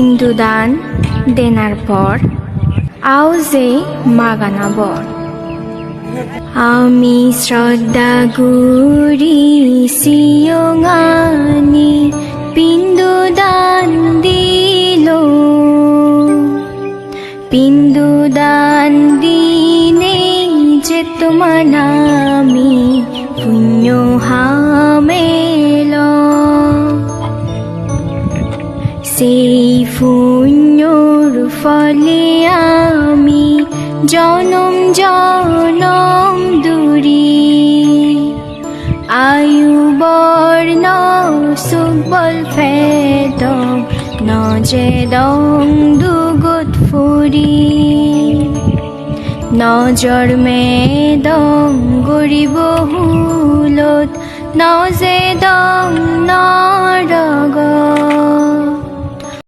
ইন্দুদান দেনার পর আউজে মাগানাবর আমি শ্রদ্ধা গুরি সিয়ঙানি পিন্দুদান দিল পিন্দুদান দিনে যে তোমার নামি পুণ্য হামেল সেই পুণ্যর ফলে আমি জনম জনম দুরি আয়ু বর্ণ সুবল ফেদং নজে দং দুগুত ফুরি নজর মে দং গরিব হুলত নজে দং নরগ